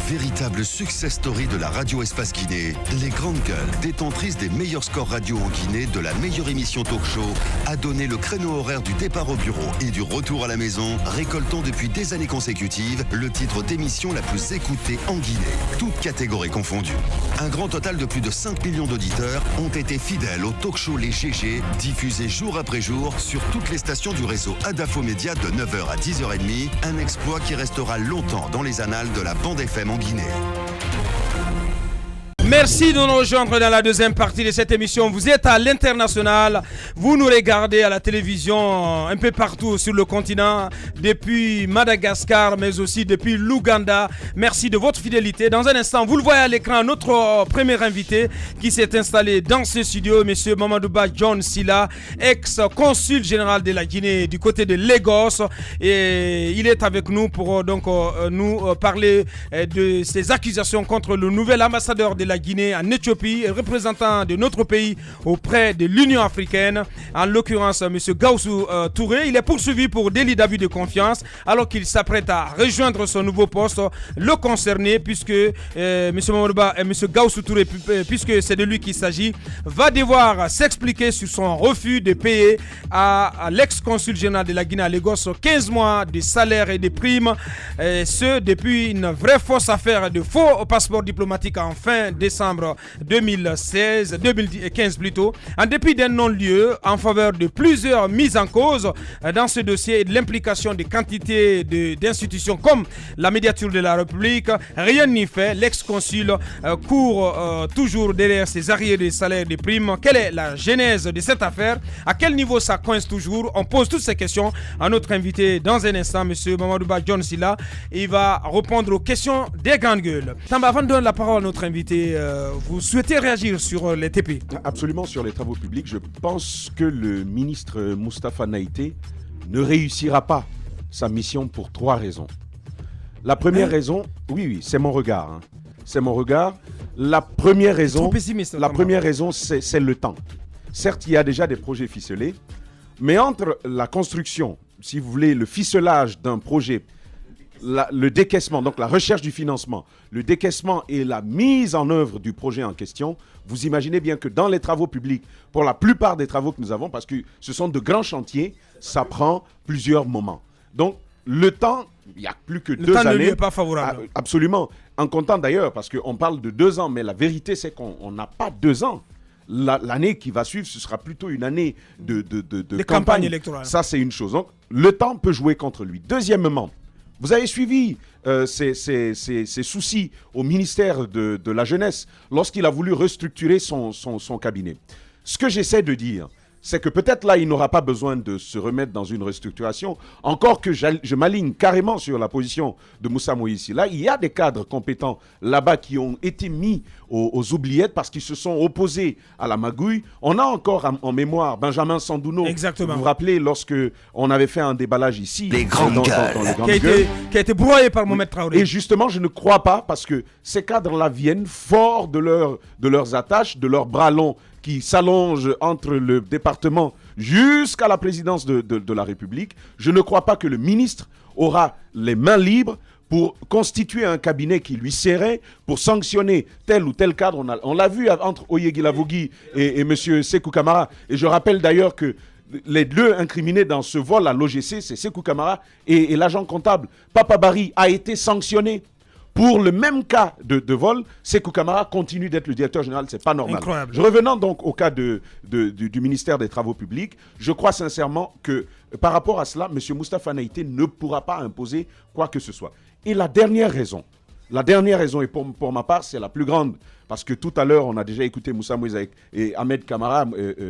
Véritable success story de la radio Espace Guinée, les Grandes Gueules, détentrices des meilleurs scores radio en Guinée, de la meilleure émission talk show, a donné le créneau horaire du départ au bureau et du retour à la maison, récoltant depuis des années consécutives le titre d'émission la plus écoutée en Guinée, toutes catégories confondues. Un grand total de plus de 5 millions d'auditeurs ont été fidèles au talk show Les GG, diffusé jour après jour sur toutes les stations du réseau Adafo Média de 9h à 10h30, un exploit qui restera longtemps dans les annales de la bande FM en Guinée. Merci de nous rejoindre dans la deuxième partie de cette émission. Vous êtes à l'international, vous nous regardez à la télévision un peu partout sur le continent, depuis Madagascar, mais aussi depuis l'Ouganda. Merci de votre fidélité. Dans un instant, vous le voyez à l'écran, notre premier invité qui s'est installé dans ce studio, M. Mamadouba John Silla, ex-consul général de la Guinée du côté de Lagos. Et il est avec nous pour nous parler de ces accusations contre le nouvel ambassadeur de la Guinée en Éthiopie, représentant de notre pays auprès de l'Union africaine, en l'occurrence M. Gaussou Touré. Il est poursuivi pour délit d'abus de confiance alors qu'il s'apprête à rejoindre son nouveau poste. Le concerné, puisque M. Mamadouba et M. Gaussou Touré, puisque c'est de lui qu'il s'agit, va devoir s'expliquer sur son refus de payer à l'ex-consul général de la Guinée à Lagos 15 mois de salaire et de primes, ce depuis une vraie fausse affaire de faux passeport diplomatique en fin décembre 2015 plutôt, en dépit d'un non-lieu en faveur de plusieurs mises en cause dans ce dossier et de l'implication de quantités d'institutions comme la médiature de la République. Rien n'y fait, l'ex-consul court toujours derrière ses arriérés de salaires et de primes. Quelle est la genèse de cette affaire? À quel niveau ça coince toujours? On pose toutes ces questions à notre invité dans un instant, M. Mamadouba John Silla. Il va répondre aux questions des grandes gueules. Avant de donner la parole à notre invité, vous souhaitez réagir sur les TP? Absolument, sur les travaux publics. Je pense que le ministre Moustapha Naïté ne réussira pas sa mission pour 3 raisons. La première raison, oui, c'est mon regard. C'est mon regard. La première raison, c'est le temps. Certes, il y a déjà des projets ficelés, mais entre la construction, si vous voulez, le ficelage d'un projet, le décaissement, donc la recherche du financement, le décaissement et la mise en œuvre du projet en question, vous imaginez bien que dans les travaux publics, pour la plupart des travaux que nous avons, parce que ce sont de grands chantiers, ça prend plusieurs moments. Donc, le temps, il n'y a plus que 2 années. Le temps ne lui est pas favorable. Absolument. En comptant d'ailleurs, parce qu'on parle de 2 ans, mais la vérité, c'est qu'on n'a pas 2 ans. L'année qui va suivre, ce sera plutôt une année de campagne électorale. Ça, c'est une chose. Donc, le temps peut jouer contre lui. Deuxièmement, vous avez suivi ses soucis au ministère de la Jeunesse lorsqu'il a voulu restructurer son cabinet. Ce que j'essaie de dire, c'est que peut-être là, il n'aura pas besoin de se remettre dans une restructuration, encore que je m'aligne carrément sur la position de Moussa Moïse. Là, il y a des cadres compétents là-bas qui ont été mis aux oubliettes parce qu'ils se sont opposés à la magouille. On a encore en mémoire Benjamin Sandouno. Exactement. Vous vous rappelez lorsque on avait fait un déballage ici. Les grandes gueules. Qui a été broyé par Mohamed Traoré. Et justement, je ne crois pas parce que ces cadres-là viennent forts de leurs attaches, de leurs bras longs qui s'allongent entre le département jusqu'à la présidence de la République. Je ne crois pas que le ministre aura les mains libres pour constituer un cabinet qui lui serrait, pour sanctionner tel ou tel cadre. On l'a vu entre Oyegi Lavogui et M. Sékou Camara. Et je rappelle d'ailleurs que les 2 incriminés dans ce vol à l'OGC, c'est Sékou Camara et l'agent comptable. Papa Barry a été sanctionné. Pour le même cas de vol, Sékou Camara continue d'être le directeur général, c'est pas normal. Incroyable. Revenant donc au cas du ministère des Travaux publics, je crois sincèrement que par rapport à cela, M. Moustapha Naïté ne pourra pas imposer quoi que ce soit. Et la dernière raison, et pour ma part, c'est la plus grande, parce que tout à l'heure, on a déjà écouté Moussa Moïse et Ahmed Kamara,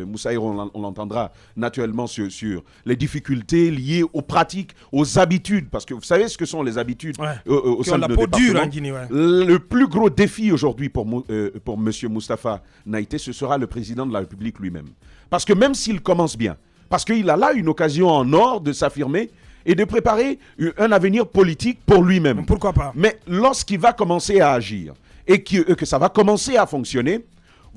Moussa Hiro, on l'entendra naturellement sur les difficultés liées aux pratiques, aux habitudes, parce que vous savez ce que sont les habitudes au sein de nos départements. En Guinée, Le plus gros défi aujourd'hui pour M. Moustapha Naïté, ce sera le président de la République lui-même. Parce que même s'il commence bien, parce qu'il a là une occasion en or de s'affirmer, et de préparer un avenir politique pour lui-même. Pourquoi pas? Mais lorsqu'il va commencer à agir et que ça va commencer à fonctionner,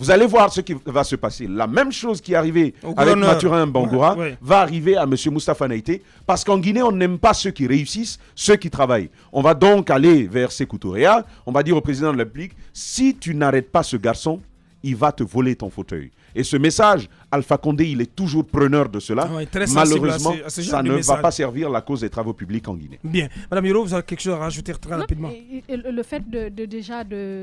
Vous allez voir ce qui va se passer. La même chose qui est arrivée avec Mathurin Bangoura va arriver à M. Moustapha Naïté, parce qu'en Guinée, on n'aime pas ceux qui réussissent, ceux qui travaillent. On va donc aller vers Sékou Touréa, on va dire au président de la République, si tu n'arrêtes pas ce garçon, il va te voler ton fauteuil. Et ce message, Alpha Condé, il est toujours preneur de cela. Malheureusement, ça ne va pas servir la cause des travaux publics en Guinée. Bien. Madame Hiro, vous avez quelque chose à rajouter très rapidement? Le fait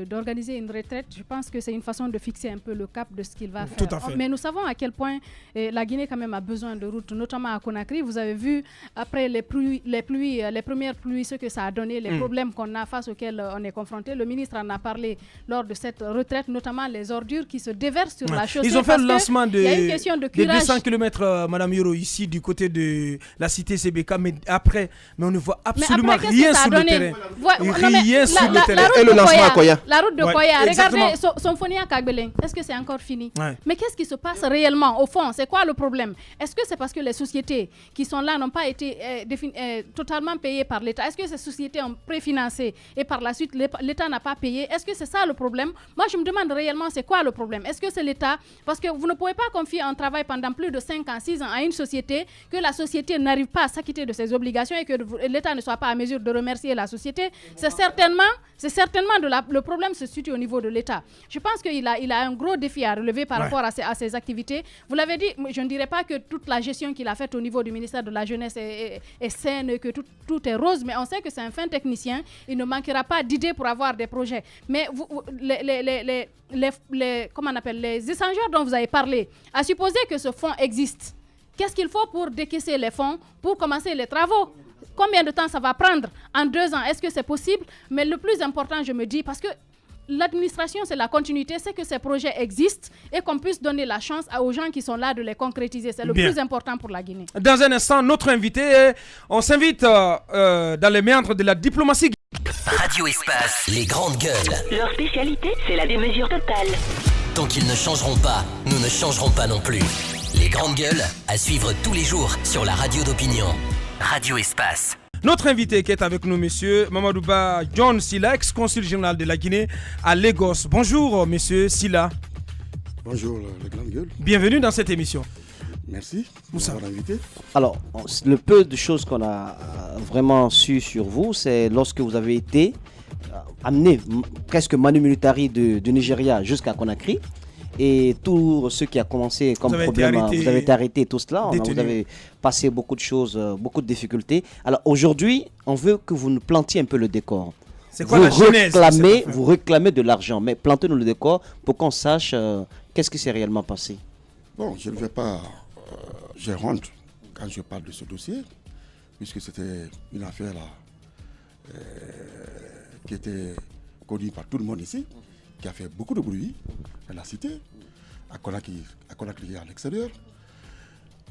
d'organiser une retraite, je pense que c'est une façon de fixer un peu le cap de ce qu'il va faire. Tout à fait. Mais nous savons à quel point la Guinée quand même a besoin de routes, notamment à Conakry. Vous avez vu, après les premières pluies, ce que ça a donné, les problèmes qu'on a face auxquels on est confronté. Le ministre en a parlé lors de cette retraite, notamment les ordures qui se déversent sur la chaussée. Ils ont fait le lancement des 200 km, Madame Hiro, ici du côté de la cité CBK, mais on ne voit absolument rien sur le terrain. Rien sur le terrain. Et le lancement à Koya. La route de Koya, regardez Somphonia Kagbeleng. Est-ce que c'est encore fini? Mais qu'est-ce qui se passe réellement au fond? C'est quoi le problème? Est-ce que c'est parce que les sociétés qui sont là n'ont pas été totalement payées par l'État? Est-ce que ces sociétés ont préfinancé et par la suite l'État n'a pas payé? Est-ce que c'est ça le problème? Moi, je me demande réellement c'est quoi le problème? Est-ce que c'est l'État? Parce que vous ne pouvez pas confier un travail pendant plus de 5 ans, 6 ans à une société, que la société n'arrive pas à s'acquitter de ses obligations et que l'État ne soit pas à mesure de remercier la société. C'est certainement le problème se situe au niveau de l'État. Je pense qu'il a un gros défi à relever par rapport à ses activités. Vous l'avez dit, je ne dirais pas que toute la gestion qu'il a faite au niveau du ministère de la Jeunesse est saine, que tout est rose, mais on sait que c'est un fin technicien. Il ne manquera pas d'idées pour avoir des projets. Mais les échangeurs dont vous avez parlé, à supposer que ce fonds existe, qu'est-ce qu'il faut pour décaisser les fonds, pour commencer les travaux? Combien de temps ça va prendre? En 2 ans, est-ce que c'est possible? Mais le plus important, je me dis, parce que l'administration, c'est la continuité, c'est que ces projets existent et qu'on puisse donner la chance aux gens qui sont là de les concrétiser. C'est le plus important pour la Guinée. Dans un instant, notre invité, on s'invite dans les méandres de la diplomatie. Radio Espace, les grandes gueules. Leur spécialité, c'est la démesure totale. Tant qu'ils ne changeront pas, nous ne changerons pas non plus. Les grandes gueules, à suivre tous les jours sur la radio d'opinion. Radio Espace. Notre invité qui est avec nous, monsieur Mamadouba John Silla, ex-consul général de la Guinée à Lagos. Bonjour, monsieur Silla. Bonjour, les grandes gueules. Bienvenue dans cette émission. Merci de m'avoir invité. Alors, le peu de choses qu'on a vraiment su sur vous, c'est lorsque vous avez été amené presque manu militari du Nigeria jusqu'à Conakry. Et tout ce qui a commencé comme problème, vous avez été arrêté, tout cela, vous avez passé beaucoup de choses, beaucoup de difficultés. Alors aujourd'hui, on veut que vous nous plantiez un peu le décor. C'est quoi la genèse? Vous réclamez de l'argent, mais plantez-nous le décor pour qu'on sache qu'est-ce qui s'est réellement passé. Bon, je ne vais pas... j'ai honte quand je parle de ce dossier, puisque c'était une affaire qui était connue par tout le monde ici, qui a fait beaucoup de bruit dans la cité, à Conakry et à l'extérieur.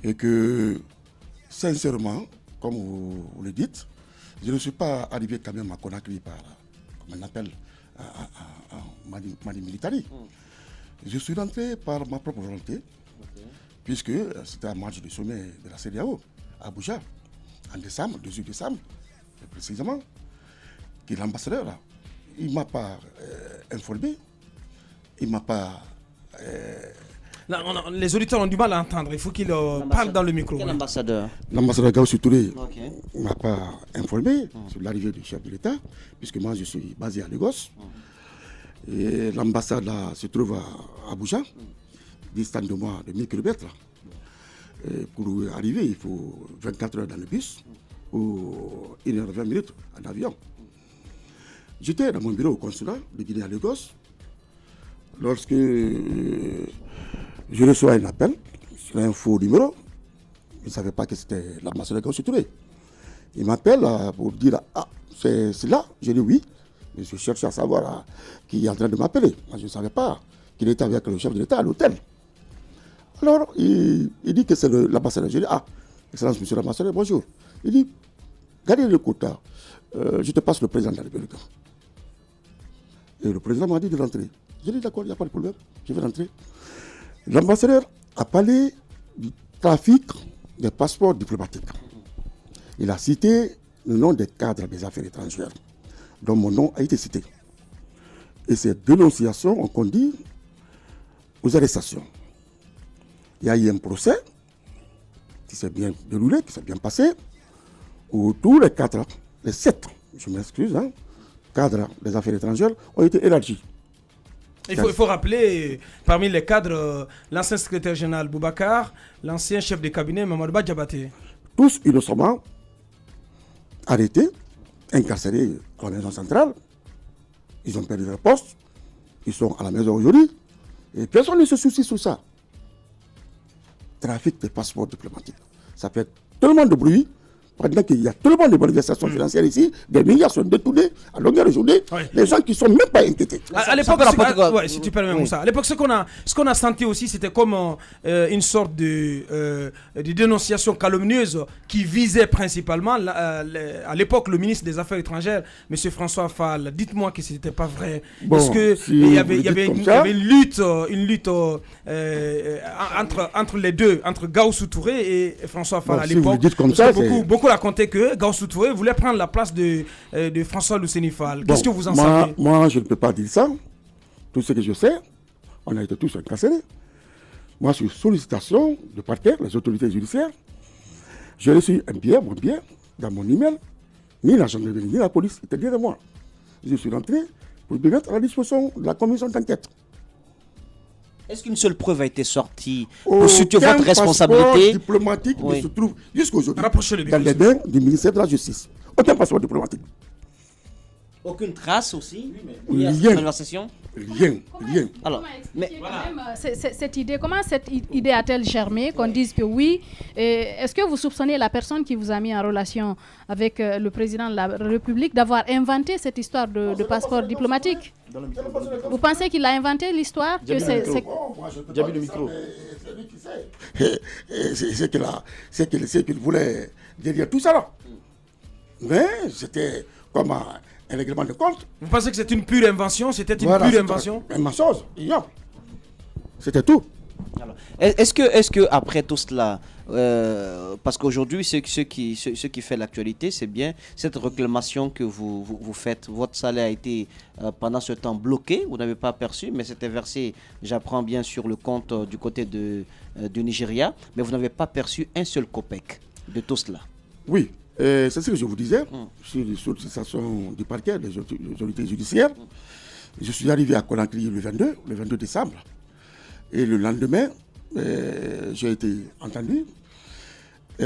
Et que, sincèrement, comme vous le dites, je ne suis pas arrivé quand même à Conakry par, comme on appelle, mani militari. Je suis rentré par ma propre volonté, puisque c'était un match de sommet de la CEDEAO à Abuja, en décembre, 18 décembre, précisément, que l'ambassadeur, là, il ne m'a pas informé, il ne m'a pas... Les auditeurs ont du mal à entendre, il faut qu'ils parlent dans le micro. Quel ambassadeur? L'ambassadeur Gaussou Touré ne m'a pas informé sur l'arrivée du chef de l'État, puisque moi je suis basé à Lagos. Et l'ambassade là se trouve à Abuja, distante de moi de 1000 km. Et pour arriver, il faut 24 heures dans le bus ou 1h20 en avion. J'étais dans mon bureau au consulat de Guinée à Lagos lorsque je reçois un appel sur un faux numéro. Je ne savais pas que c'était l'ambassadeur Gaussou Touré. Il m'appelle pour dire « Ah, c'est là ?» Je dis « Oui ». Mais je cherche à savoir qui est en train de m'appeler. Moi, je ne savais pas qu'il était avec le chef de l'État à l'hôtel. Alors, il dit que c'est l'ambassadeur. Je dis « Ah, Excellence, monsieur l'ambassadeur, bonjour. » Il dit « Gardez le quota. Je te passe le président de la République. » Et le président m'a dit de rentrer. J'ai dit d'accord, il n'y a pas de problème, je vais rentrer. L'ambassadeur a parlé du trafic des passeports diplomatiques. Il a cité le nom des cadres des affaires étrangères, dont mon nom a été cité. Et ces dénonciations ont conduit aux arrestations. Il y a eu un procès qui s'est bien déroulé, qui s'est bien passé, où tous les cadres, les 7, je m'excuse, cadres des affaires étrangères ont été élargis. Il faut rappeler, parmi les cadres, l'ancien secrétaire général Boubacar, l'ancien chef de cabinet Mamadou Badjabaté. Tous innocemment arrêtés, incarcérés à la maison centrale. Ils ont perdu leur poste. Ils sont à la maison aujourd'hui. Et personne ne se soucie sur ça. Trafic de passeports diplomatiques. Ça fait tellement de bruit. Pendant qu'il y a tellement de manifestations financières ici, des milliards sont détournés à longueur de journée, les gens qui ne sont même pas inquiétés. À l'époque, si tu permets, Moussa, à l'époque, ce qu'on a senti aussi, c'était comme une sorte de dénonciation calomnieuse qui visait principalement, à l'époque, le ministre des Affaires étrangères, M. François Fall. Dites-moi que ce n'était pas vrai. Parce qu'il y avait une lutte entre les deux, entre Gaussou Touré et François Fall à l'époque. Beaucoup racontaient que Gaussou Touré voulait prendre la place de François Luceni Fall. Qu'est-ce que vous en savez? Moi, je ne peux pas dire ça. Tout ce que je sais, on a été tous incarcérés. Moi, sur sollicitation de parquet, les autorités judiciaires, j'ai reçu un billet, mon billet, dans mon email. Ni la gendarmerie, ni la police étaient derrière moi. Je suis rentré pour me mettre à la disposition de la commission d'enquête. Est-ce qu'une seule preuve a été sortie pour situer votre responsabilité diplomatique ne se trouve jusqu'aujourd'hui dans les mains du ministère de la Justice. Aucun passeport diplomatique. Aucune trace aussi? Rien. Alors, cette idée a-t-elle germé qu'on dise que oui? Est-ce que vous soupçonnez la personne qui vous a mis en relation avec le président de la République d'avoir inventé cette histoire de passeport diplomatique? Vous pensez qu'il a inventé l'histoire? J'ai vu le micro. C'est qu'il voulait derrière tout ça là. Mais c'était comme un règlement de compte. Vous pensez que c'est une pure invention? C'était une pure invention? Un mensonge, ignoble. C'était tout. Alors, est-ce que après tout cela, parce qu'aujourd'hui, ce qui fait l'actualité, c'est bien cette réclamation que vous faites. Votre salaire a été pendant ce temps bloqué, vous n'avez pas perçu, mais c'était versé, j'apprends bien, sur le compte du côté du Nigeria, mais vous n'avez pas perçu un seul copec de tout cela. Oui. C'est ce que je vous disais, sur les sollicitations du parquet, des autorités judiciaires. Je suis arrivé à Conakry le 22 décembre. Et le lendemain, j'ai été entendu. Il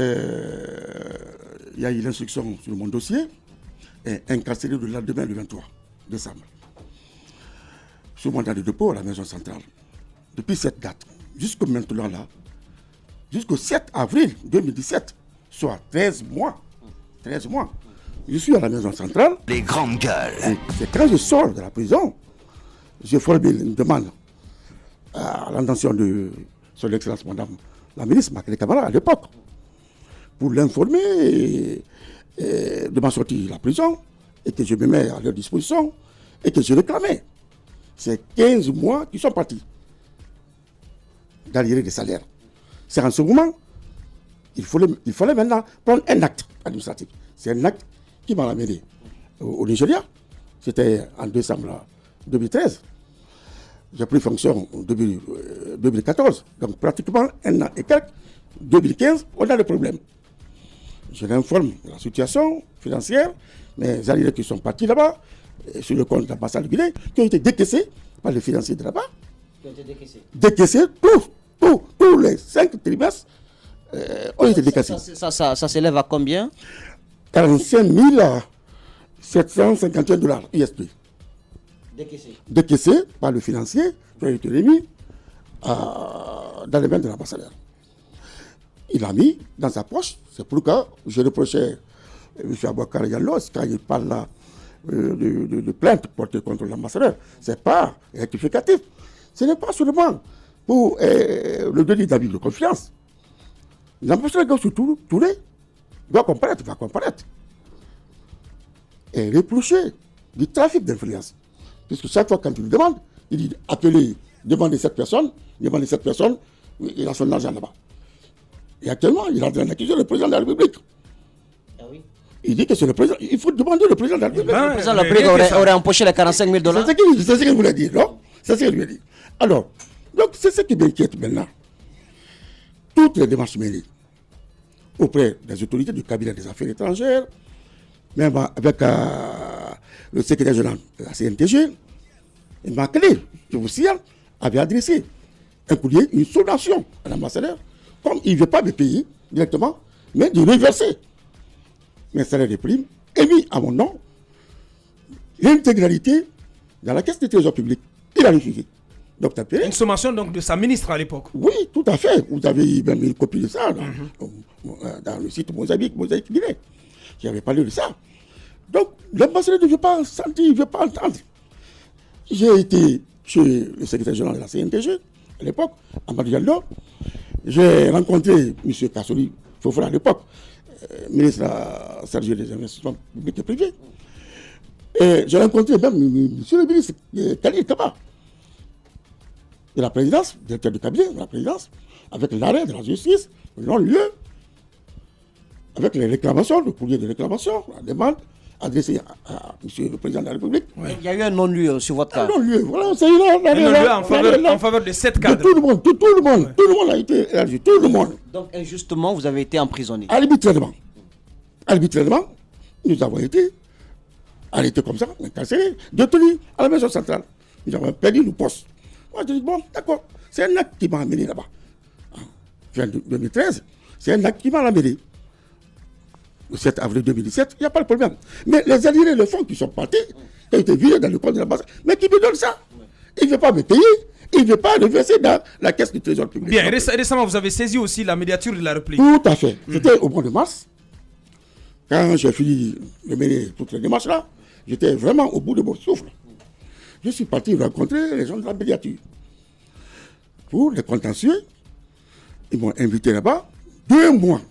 y a eu l'instruction sur mon dossier et incarcéré le lendemain, le 23 décembre. Sur mandat de dépôt à la maison centrale. Depuis cette date, jusqu'au maintenant là, jusqu'au 7 avril 2017, soit 13 mois. Je suis à la maison centrale. Les grandes gueules. C'est quand je sors de la prison, j'ai formé une demande à l'intention de son excellence madame la ministre Makele Camara à l'époque pour l'informer de ma sortie de la prison et que je me mets à leur disposition et que je réclamais. C'est 15 mois qui sont partis d'arriérés des salaires. C'est en ce moment il fallait maintenant prendre un acte administratif. C'est un acte qui m'a amené au Nigeria. C'était en décembre 2013. J'ai pris fonction en 2014. Donc pratiquement un an et quelques. 2015, on a le problème. Je l'informe de la situation financière. Mes alliés qui sont partis là-bas, sur le compte de l'ambassade de Guinée, qui ont été décaissés par les financiers de là-bas. Qui ont été décaissés? Décaissés, tous les 5 trimestres. On était décaissés. Ça s'élève à combien? 45 751 $ USD. Décaissés par le financier qui a été remis dans les mains de l'ambassadeur. Il a mis dans sa poche. C'est pourquoi je reprochais M. Abouakar Yallos quand il parle là, de plainte portée contre l'ambassadeur. Ce n'est pas rectificatif. Ce n'est pas seulement pour le délit d'abus de confiance. L'ambassadeur Gaussou Touré va comparaître. Et reprocher du trafic d'influence. Puisque chaque fois quand tu lui demandes, il dit appelez, demandez cette personne, il a son argent là-bas. Et actuellement, il est en train d'accuser le président de la République. Ah oui. Il dit que c'est le président. Il faut demander le président de la République. Le président de la République aurait empoché les 45 000 $. C'est ce qu'il voulait dire, non? C'est ce qu'il lui a dit. Alors, Donc, c'est ce qui m'inquiète maintenant. Toutes les démarches menées auprès des autorités du cabinet des affaires étrangères, même avec le secrétaire général de la CNTG, et Maclé, je vous signale, avait adressé un courrier, une sommation à l'ambassadeur, comme il ne veut pas me payer directement, mais de reverser mes salaires de primes, émis à mon nom, l'intégralité dans la caisse de trésor public. Il a refusé. Donc, une sommation donc, de sa ministre à l'époque. Oui, tout à fait. Vous avez même une copie de ça dans le site Mosaïque Guinée. Qui avait parlé de ça. Donc, l'ambassadeur ne veut pas sentir, il ne veut pas entendre. J'ai été chez le secrétaire général de la CNTG, à l'époque, Amadou Diallo. J'ai rencontré M. Kassoli Fofana à l'époque, ministre chargé des investissements publics et privés. Et j'ai rencontré même M. le ministre Khalil Kaba, de la présidence, directeur du cabinet de la présidence, avec l'arrêt de la justice, le non-lieu, avec les réclamations, le courrier de réclamation, la demande adressée à M. le président de la République. Oui. Il y a eu un non-lieu sur votre cas. Un non-lieu, voilà, c'est là. En faveur de 7 cadres. Tout le monde, tout le monde a été élargi, tout le monde. Donc, injustement, vous avez été emprisonné. Arbitrairement, nous avons été arrêtés comme ça, incarcérés, détenus à la maison centrale. Nous avons perdu nos postes. Moi, je dis, bon, d'accord, c'est un acte qui m'a amené là-bas. Fin 2013, c'est un acte qui m'a amené. Le 7 avril 2017, il n'y a pas de problème. Mais les alliés, le fonds qui sont partis, qui ont été virés dans le compte de l'ambassade, mais qui me donnent ça? Il ne veut pas me payer, il ne veut pas le verser dans la caisse du trésor public. Bien, récemment, vous avez saisi aussi la médiature de la République. Tout à fait. C'était au mois de mars. Quand j'ai fini de mener toutes les démarches là, j'étais vraiment au bout de mon souffle. Je suis parti rencontrer les gens de la médiature. Pour les contentieux, ils m'ont invité là-bas 2 mois.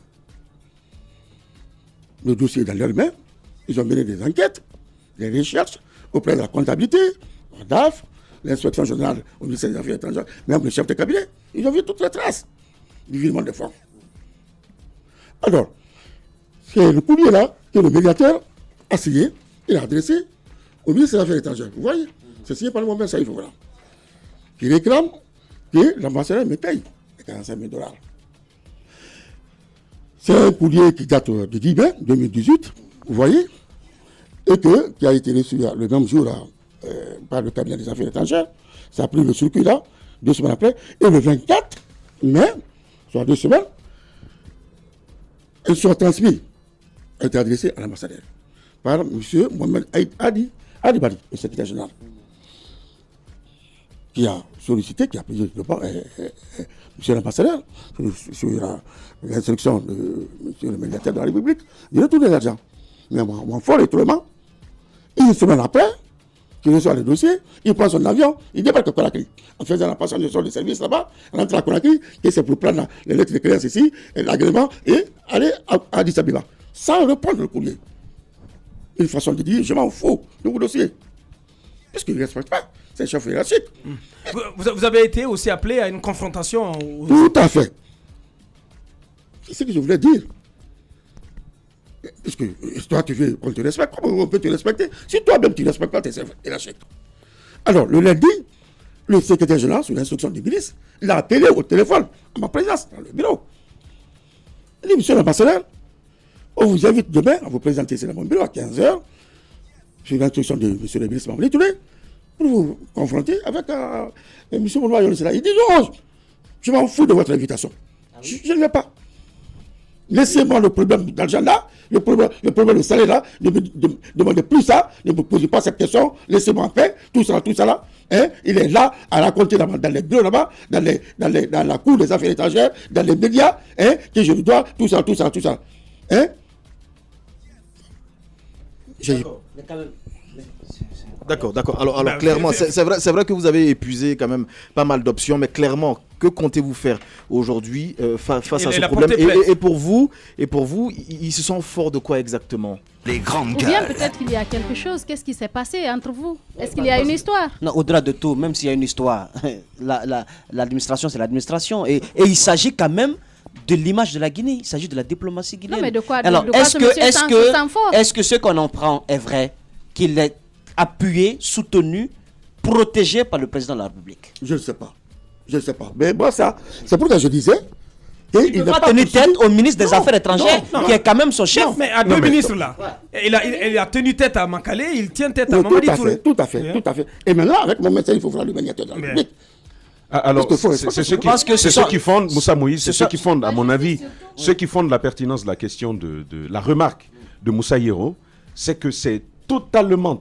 Le dossier est dans leurs mains. Ils ont mené des enquêtes, des recherches auprès de la comptabilité, la DAF, l'inspection générale au ministère des Affaires étrangères, même le chef de cabinet. Ils ont vu toutes les traces du virement de fonds. Alors, c'est le courrier là que le médiateur a signé, il a adressé au ministère des Affaires étrangères. Vous voyez, c'est signé par le moment Saïf, voilà. Qui réclame que l'ambassadeur me paye les 45 000 $. C'est un courrier qui date de 10 mai 2018, vous voyez, et qui a été reçu le même jour là, par le cabinet des affaires étrangères. Ça a pris le circuit là, 2 semaines après. Et le 24 mai, soit 2 semaines, ils sont transmis, ont été adressés à l'ambassadeur par M. Mohamed Adi Bari, le secrétaire général, qui a sollicité, qui a payé M. l'ambassadeur, sur l'instruction de M. le médiateur de la République, de retourner l'argent. Mais mon fort étonnement, une semaine après, qu'il reçoit le dossier, il prend son avion, il débarque à Conakry. En faisant la passation de son service là-bas, il rentre à Conakry, et c'est pour prendre les lettres de créance ici, et l'agrément, et aller à Addis Abeba, sans répondre le courrier. Une façon de dire, je m'en fous de vos dossiers. Puisqu'il ne respecte pas, c'est un chef hiérarchique. Vous avez été aussi appelé à une confrontation Tout à fait. C'est ce que je voulais dire. Parce que toi, tu veux qu'on te respecte. Comment on peut te respecter si toi-même tu ne respectes pas tes chefs hiérarchiques? Alors, le lundi, le secrétaire général, sous l'instruction du ministre, l'a appelé au téléphone, à ma présence, dans le bureau. Il dit, monsieur l'ambassadeur, on vous invite demain à vous présenter ici dans mon bureau à 15h, sous l'instruction de monsieur le ministre Mamadi Touré, pour vous confronter avec monsieur Mouloua Yonisela. Il dit, non, je m'en fous de votre invitation. Je ne vais pas. Laissez-moi le problème d'argent là, le problème de salaire là, ne me demandez plus ça, ne me posez pas cette question, laissez-moi en paix, tout ça là. Hein, il est là à raconter dans les bureaux là-bas, dans la cour des affaires étrangères, dans les médias, hein, que je lui dois tout ça. Hein? D'accord. Alors clairement, c'est vrai que vous avez épuisé quand même pas mal d'options, mais clairement, que comptez-vous faire aujourd'hui face à ce problème et pour vous, ils se sont forts de quoi exactement? Les grandes gueules. Ou bien peut-être qu'il y a quelque chose. Qu'est-ce qui s'est passé entre vous? Est-ce qu'il y a une histoire? Non, au-delà de tout, même s'il y a une histoire, l'administration, c'est l'administration. Et il s'agit quand même de l'image de la Guinée. Il s'agit de la diplomatie guinéenne. Non, mais de quoi? Alors, est-ce que ce qu'on en prend est vrai, qu'il est appuyé, soutenu, protégé par le président de la République? Je ne sais pas. Je ne sais pas. Mais moi, ça, c'est pourquoi je disais. Il ne peut pas tenir tête au ministre des Affaires étrangères, qui est quand même son chef. Mais à deux ministres là, il a tenu tête à Makale, il tient tête à Mamadi Touré. Tout à fait. Et maintenant, avec mon médecin, il faut voir le médiateur de la République. Alors, c'est ceux qui fondent, Moussa Moïse, c'est ceux qui fondent, à mon avis, ceux qui fondent la pertinence de la question de la remarque de Moussa Yero, c'est que c'est totalement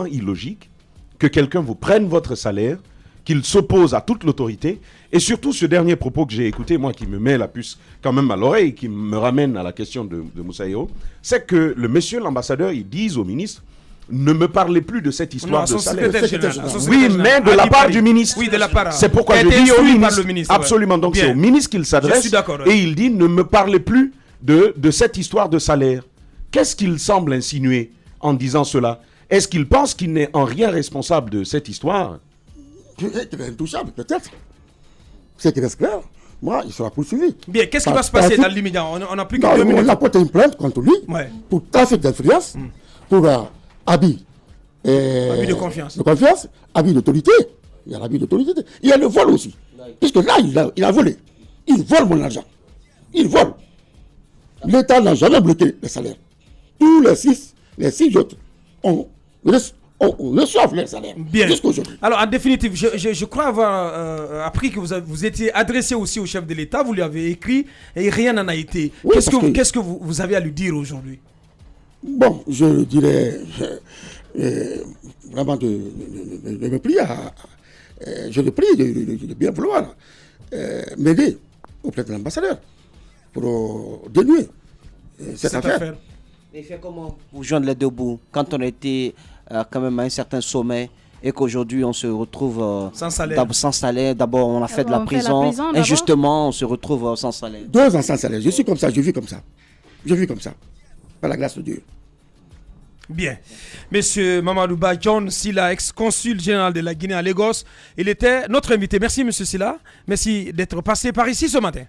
illogique que quelqu'un vous prenne votre salaire, qu'il s'oppose à toute l'autorité, et surtout ce dernier propos que j'ai écouté, moi qui me met la puce quand même à l'oreille, qui me ramène à la question de Moussa Yero, c'est que le monsieur l'ambassadeur, il dise au ministre, ne me parlez plus de cette histoire de salaire. Oui, mais de la part du ministre. Oui, de la part. C'est pourquoi je dis au ministre. Absolument. Donc c'est au ministre qu'il s'adresse. Et il dit ne me parlez plus de cette histoire de salaire. Qu'est-ce qu'il semble insinuer en disant cela? Est-ce qu'il pense qu'il n'est en rien responsable de cette histoire? Il est intouchable, peut-être. C'est qu'il reste clair. Moi, il sera poursuivi. Bien, qu'est-ce qui va se passer dans l'immédiat? On n'a plus que 2 minutes. On a porté une plainte contre lui pour trafic d'influence, pour habit de confiance. Habit d'autorité. Il y a l'habit d'autorité. Il y a le vol aussi. Puisque là, il a volé. Il vole mon argent. Il vole. L'État n'a jamais bloqué les salaires. Tous les six autres reçoivent les salaires. Bien. Alors, en définitive, je crois avoir appris que vous étiez adressé aussi au chef de l'État. Vous lui avez écrit et rien n'en a été. Oui, qu'est-ce que vous avez à lui dire aujourd'hui? Bon, je dirais vraiment de me plier je le prie de bien vouloir m'aider auprès de l'ambassadeur pour dénouer cette affaire. Mais il fait comment pour joindre les deux bouts quand on était quand même à un certain sommet et qu'aujourd'hui on se retrouve sans salaire. D'abord on a fait de la prison, injustement on se retrouve sans salaire. 2 ans sans salaire, je suis comme ça, je vis comme ça. Par la grâce de Dieu. Bien. Monsieur Mamadou Ba John Sila, ex-consul général de la Guinée à Lagos, il était notre invité. Merci monsieur Sila, merci d'être passé par ici ce matin.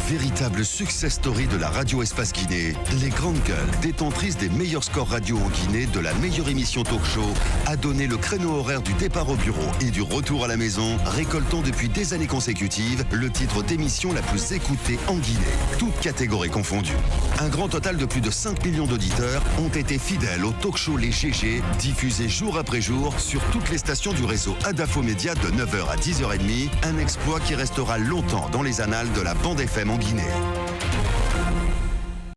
Véritable success story de la radio Espace Guinée, les grandes gueules, détentrices des meilleurs scores radio en Guinée, de la meilleure émission talk show, a donné le créneau horaire du départ au bureau et du retour à la maison, récoltant depuis des années consécutives le titre d'émission la plus écoutée en Guinée, toutes catégories confondues. Un grand total de plus de 5 millions d'auditeurs ont été fidèles au talk show Les GG, diffusé jour après jour sur toutes les stations du réseau Adafo Média de 9h à 10h30, un exploit qui restera longtemps dans les annales de la bande FM en Guinée.